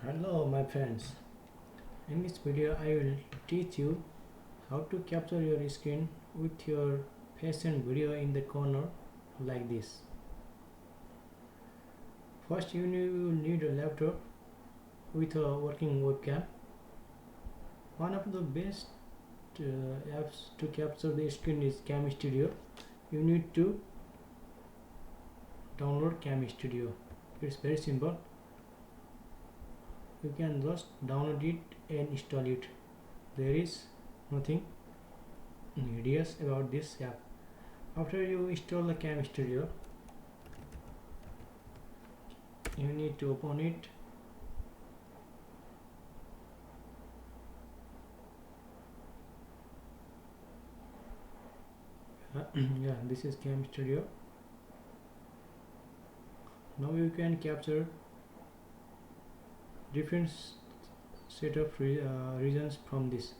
Hello my friends, in this video I will teach you how to capture your screen with your face and video in the corner like this. First you need a laptop with a working webcam. One of the best apps to capture the screen is Camstudio. You need to download Camstudio. It's very simple. You can just download it and install it. There is nothing hideous about this app. After you install the Camstudio, you need to open it. Yeah, this is Camstudio. Now you can capture different set of regions from this.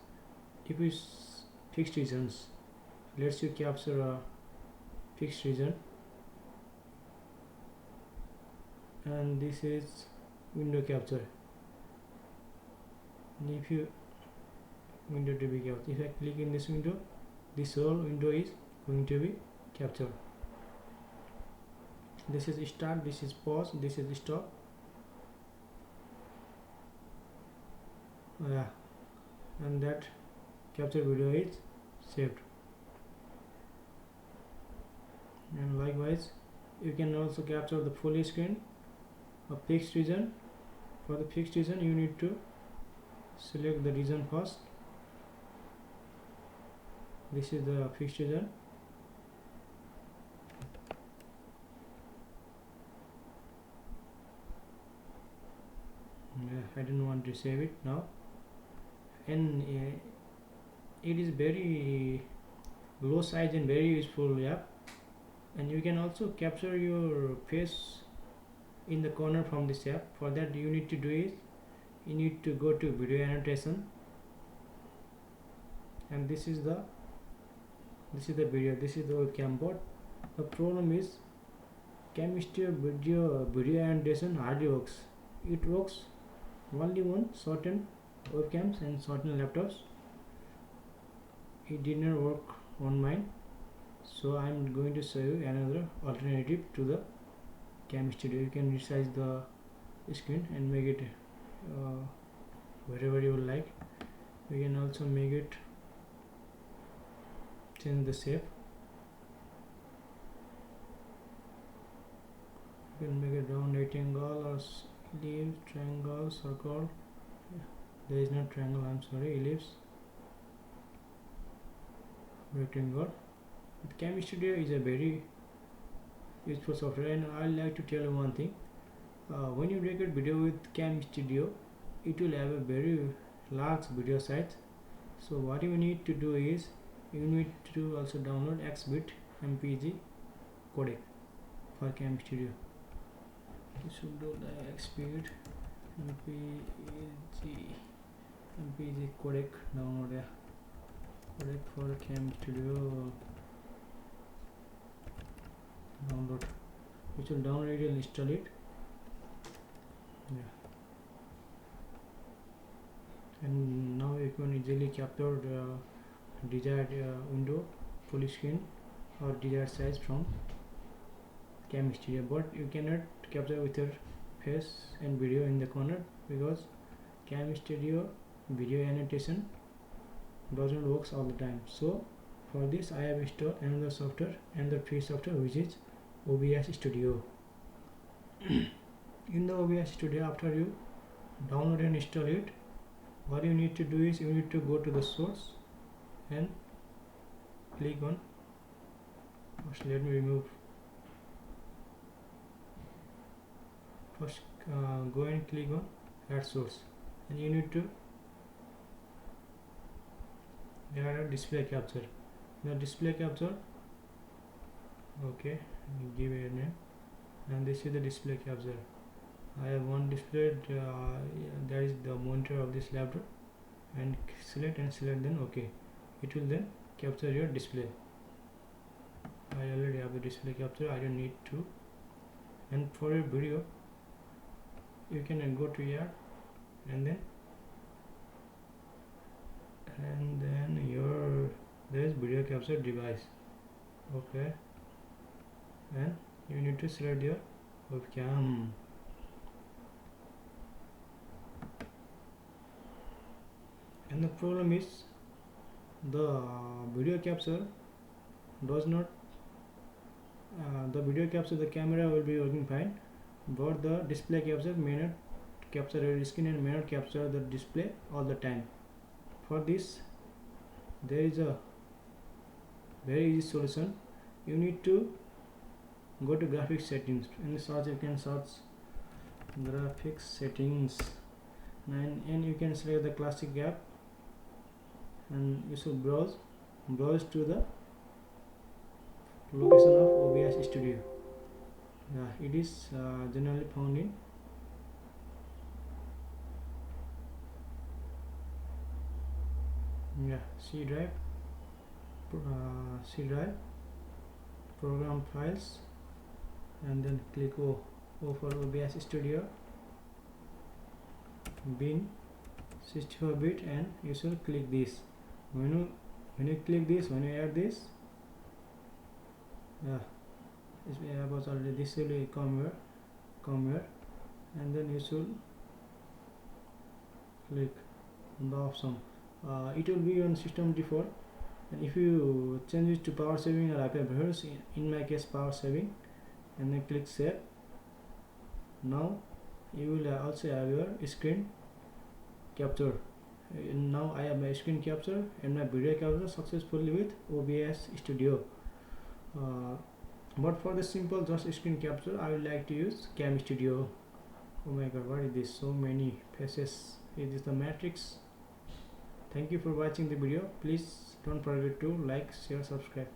If you fixed regions, lets you capture a fixed region, and this is window capture. And if you window to be captured, if I click in this window, this whole window is going to be captured. This is start, this is pause, this is stop. Yeah, and that capture video is saved. And likewise you can also capture the full screen of fixed region. For the fixed region you need to select the region first. This is the fixed region. I don't want to save it now, and it is very low size and very useful app. And you can also capture your face in the corner from this app. For that you need to do is you need to go to video annotation, and this is the video, this is the webcam board. The problem is Camstudio video annotation hardly works. It works only on certain webcams and certain laptops. It did not work on mine, so I am going to show you another alternative to the Camstudio. You can resize the screen and make it wherever you like. We can also make it change the shape. You can make it round rectangle or ellipse, triangle, circle. There is no triangle, I'm sorry, ellipse, rectangle. Camstudio is a very useful software, and I like to tell you one thing. When you record video with Camstudio, it will have a very large video size. So what you need to do is you need to also download xvid MPG codec for Camstudio. You should do the xvid MPG codec download. Yeah, codec for Camstudio download. You should download it and install it. Yeah, and now you can easily capture the desired window, full screen or desired size from Camstudio. But you cannot capture with your face and video in the corner because Camstudio video annotation doesn't work all the time. So for this I have installed another software, another free software, which is OBS Studio. In the OBS Studio, after you download and install it, what you need to do is you need to go to the source and click on, let me remove, first go and click on add source, and you need to add a display capture. The display capture, okay, give it a name, and this is the display capture. I have one display, that is the monitor of this laptop, and select then okay. It will then capture your display. I already have the display capture, I don't need to. And for your video you can go to here and then your there is video capture device. Okay, and you need to select your webcam. And the problem is the video capture does not the video capture, the camera will be working fine, but the display capture may not capture your screen and may not capture the display all the time. For this there is a very easy solution. You need to go to graphics settings. In the search you can search graphics settings, and you can select the classic app, and you should browse to the location of OBS Studio. Yeah, it is generally found in C drive, program files, and then click O for OBS Studio, bin 64-bit, and you should click this. When you click this, when you add this, it was already, this will come here, and then you should click on the option. It will be on system default, and if you change it to power saving or hyperverse, in my case power saving, and then click save. Now you will also have your screen capture. Now I have my screen capture and my video capture successfully with OBS Studio. But for the simple just screen capture, I would like to use Camstudio. Oh my god, what is this? So many faces. It is the matrix. Thank you for watching the video. Please don't forget to like, share, subscribe.